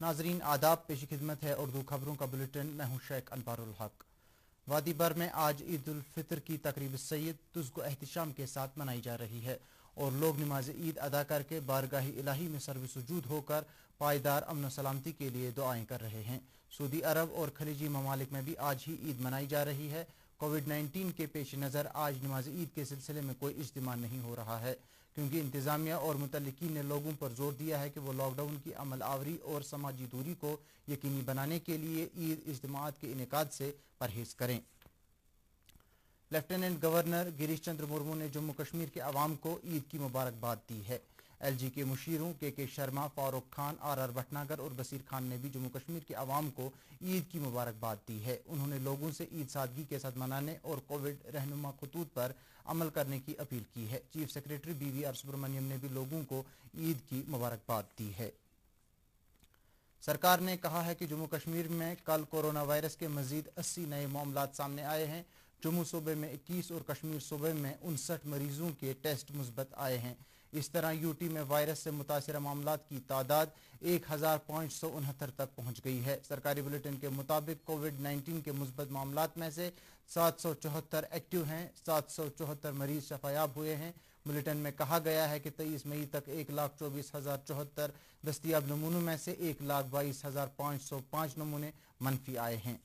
नाजरीन आदाब, पेशी खिदमत है उर्दू खबरों का बुलेटिन। मैं हूं शेख अनवारुल हक। वादी भर में आज ईद उल फितर की तकरीब सैयद तुज़्को एहतिशाम के साथ मनाई जा रही है और लोग नमाज ईद अदा करके बारगाह इलाही में सर्वसुजूद होकर पायदार अमन सलामती के लिए दुआएं कर रहे हैं। सऊदी अरब और खलीजी ममालिक में भी आज ही ईद मनाई जा रही है। कोविड-19 के पेश नज़र आज नमाज ईद के सिलसिले में कोई इज्तिमा नहीं हो रहा है, क्योंकि इंतज़ामिया और मुतल्लिकीन ने लोगों पर जोर दिया है कि वो लॉकडाउन की अमल आवरी और समाजी दूरी को यकीनी बनाने के लिए ईद इज्तिमात के इनेकाद से परहेज़ करें। लेफ्टिनेंट गवर्नर गिरीश चंद्र मुर्मू ने जम्मू कश्मीर के अवाम को ईद की मुबारकबाद दी है। LG के मुशीरों के शर्मा, फारूक खान, RR भटनागर और बसीर खान ने भी जम्मू कश्मीर के अवाम को ईद की मुबारकबाद दी है। उन्होंने लोगों से ईद सादगी के साथ मनाने और कोविड रहनुमा खतूत पर अमल करने की अपील की है। चीफ सेक्रेटरी BVR सुब्रमण्यम ने भी लोगों को ईद की मुबारकबाद दी है। सरकार ने कहा है कि जम्मू कश्मीर में कल कोरोना वायरस के मजीद 80 नए मामलात सामने आए हैं। जम्मू सूबे में 21 और कश्मीर सूबे में 59 मरीजों के टेस्ट मुस्बत आए हैं। इस तरह UT में वायरस से मुतासिर मामलात की तादाद 1569 तक पहुंच गई है। सरकारी बुलेटिन के मुताबिक कोविड-19 के मुस्बत मामलात में से 774 एक्टिव हैं, 774 मरीज शफायाब हुए हैं। बुलेटिन में कहा गया है कि 23 मई तक 1,24,074 दस्तियाब नमूनों में से 1,22,505 नमूने मनफी आए हैं।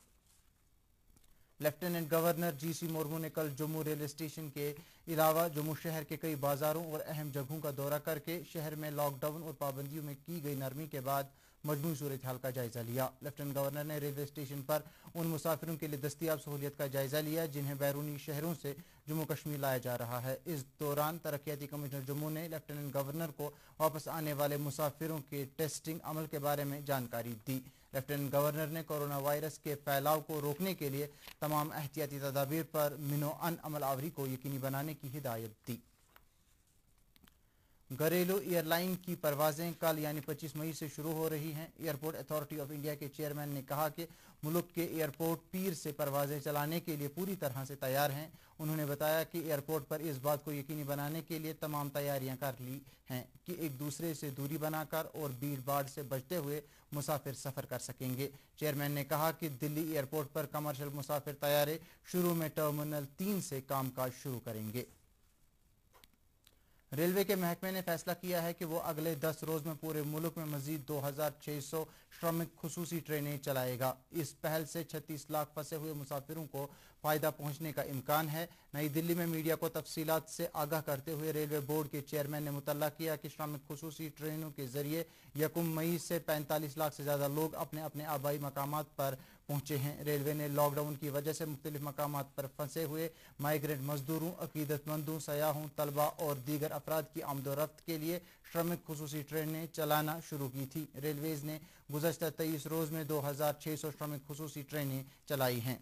लेफ्टिनेंट गवर्नर GC मुर्मू ने कल जम्मू रेलवे स्टेशन के अलावा जम्मू शहर के कई बाजारों और अहम जगहों का दौरा करके शहर में लॉकडाउन और पाबंदियों में की गई नरमी के बाद मजमूई सूरत हाल का जायजा लिया। लेफ्टिनेंट गवर्नर ने रेलवे स्टेशन पर उन मुसाफिरों के लिए दस्तियाब सहूलियत का जायजा लिया जिन्हें बैरूनी शहरों से जम्मू कश्मीर लाया जा रहा है। इस दौरान तरक्याती कमिश्नर जम्मू ने लेफ्टिनेंट गवर्नर को वापस आने वाले मुसाफिरों के टेस्टिंग अमल के बारे में जानकारी दी। लेफ्टिनेंट गवर्नर ने कोरोना वायरस के फैलाव को रोकने के लिए तमाम एहतियाती तदाबीर पर मिनो-अन अमल आवरी को यकीनी बनाने की हिदायत दी। घरेलू एयरलाइन की परवाजें कल यानी 25 मई से शुरू हो रही हैं। एयरपोर्ट अथॉरिटी ऑफ इंडिया के चेयरमैन ने कहा कि मुल्क के एयरपोर्ट पीर से परवाजें चलाने के लिए पूरी तरह से तैयार हैं। उन्होंने बताया कि एयरपोर्ट पर इस बात को यकीनी बनाने के लिए तमाम तैयारियां कर ली हैं कि एक दूसरे से दूरी बनाकर और भीड़ भाड़ से बचते हुए मुसाफिर सफ़र कर सकेंगे। चेयरमैन ने कहा कि दिल्ली एयरपोर्ट पर कमर्शियल मुसाफिर तैयारे शुरू में टर्मिनल 3 से कामकाज शुरू करेंगे। रेलवे के महकमे ने फैसला किया है कि वो अगले 10 रोज में पूरे मुल्क में मजीद 2600 श्रमिक खुसूसी ट्रेनें चलाएगा। इस पहल से 36 लाख फंसे हुए मुसाफिरों को फायदा पहुंचने का इम्कान है। नई दिल्ली में मीडिया को तफसीलात से आगाह करते हुए रेलवे बोर्ड के चेयरमैन ने मुतल्ला किया कि श्रमिक खुसूसी ट्रेनों के जरिए 1 मई से 45 लाख से ज्यादा लोग अपने अपने आबाई मकामात पर पहुंचे हैं। रेलवे ने लॉकडाउन की वजह से मुख्तलिफ मकामात पर फंसे हुए माइग्रेंट मजदूरों, अकीदतमंदों, सयाहों, तलबा और दीगर अफराद की आमदोरफ्त के लिए श्रमिक खुसूसी ट्रेनें चलाना शुरू की थी। रेलवेज ने गुज़श्ता 23 रोज में 2600 श्रमिक खुसूसी ट्रेनें चलाई हैं।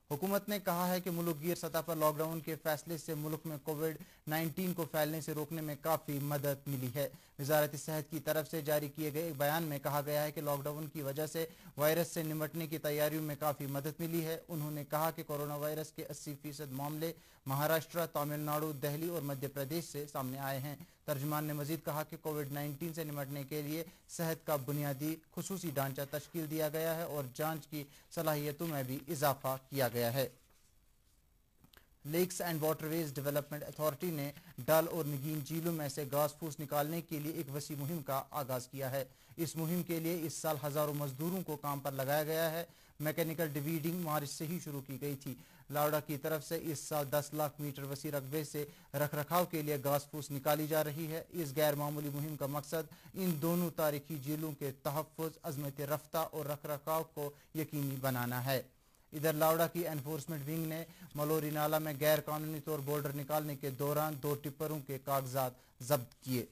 हुकूमत ने कहा है कि मुल्क गिर सतह पर लॉकडाउन के फैसले से मुल्क में कोविड-19 को फैलने से रोकने में काफ़ी मदद मिली है। वजारत सेहत की तरफ से जारी किए गए एक बयान में कहा गया है कि लॉकडाउन की वजह से वायरस से निपटने की तैयारियों में काफ़ी मदद मिली है। उन्होंने कहा कि कोरोना वायरस के 80% मामले महाराष्ट्र, तमिलनाडु, दिल्ली और मध्य प्रदेश से सामने आए हैं। तर्जुमान ने मजीद कहा कि कोविड-19 से निपटने के लिए सेहत का बुनियादी खुसूसी ढांचा तश्कील दिया गया है और जांच की सलाहियतों में भी इजाफा किया गया है। Lakes and waterways development authority ने डल और नगीन झीलों में से घास फूस निकालने के लिए एक वसी मुहिम का आगाज किया है। इस मुहिम के लिए इस साल हजारों मजदूरों को काम पर लगाया गया है। मैकेनिकल डिवीडिंग मार्च से ही शुरू की गई थी। लावड़ा की तरफ से इस साल 10 लाख मीटर वसी रकबे से रखरखाव के लिए घास फूस निकाली जा रही है। इस गैर मामूली मुहिम का मकसद इन दोनों तारीखी झीलों के तहफ़्फ़ुज़, अज़मत रफ्ता और रखरखाव को यकीनी बनाना है। इधर लावड़ा की एनफोर्समेंट विंग ने मलोरी नाला में गैर कानूनी तौर बोल्डर निकालने के दौरान 2 टिप्परों के कागजात जब्त किए।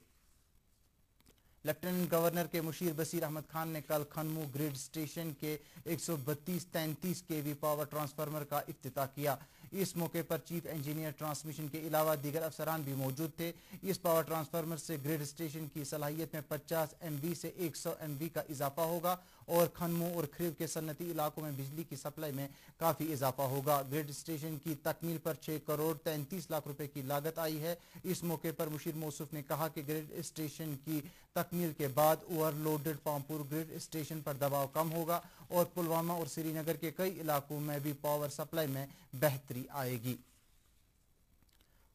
लेफ्टिनेंट गवर्नर के मुशीर बसीर अहमद खान ने कल खनमू ग्रिड स्टेशन के 132-33 kV पावर ट्रांसफार्मर का इफ्तिताह किया। इस मौके पर चीफ इंजीनियर ट्रांसमिशन के अलावा दीगर अफसरान भी मौजूद थे। इस पावर ट्रांसफार्मर से ग्रिड स्टेशन की सलाहियत में 50 MV से 100 MV का इजाफा होगा और खनमों और खरीब के सन्नती इलाकों में बिजली की सप्लाई में काफ़ी इजाफा होगा। ग्रिड स्टेशन की तकमील पर 6 करोड़ 33 लाख रुपए की लागत आई है। इस मौके पर मुशीर मौसूफ ने कहा कि ग्रिड स्टेशन की तकमील के बाद ओवरलोडेड पामपुर ग्रिड स्टेशन पर दबाव कम होगा और पुलवामा और श्रीनगर के कई इलाकों में भी पावर सप्लाई में बेहतरी आएगी।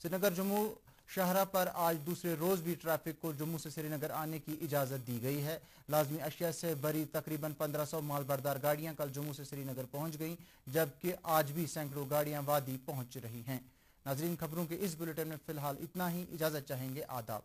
श्रीनगर जम्मू शाहरा पर आज दूसरे रोज भी ट्रैफिक को जम्मू से श्रीनगर आने की इजाज़त दी गई है। लाजमी अशिया से भरी तकरीबन 1500 मालबरदार गाड़ियां कल जम्मू से श्रीनगर पहुंच गईं, जबकि आज भी सैकड़ों गाड़ियां वादी पहुंच रही हैं। नाजरीन, खबरों के इस बुलेटिन में फिलहाल इतना ही। इजाज़त चाहेंगे। आदाब।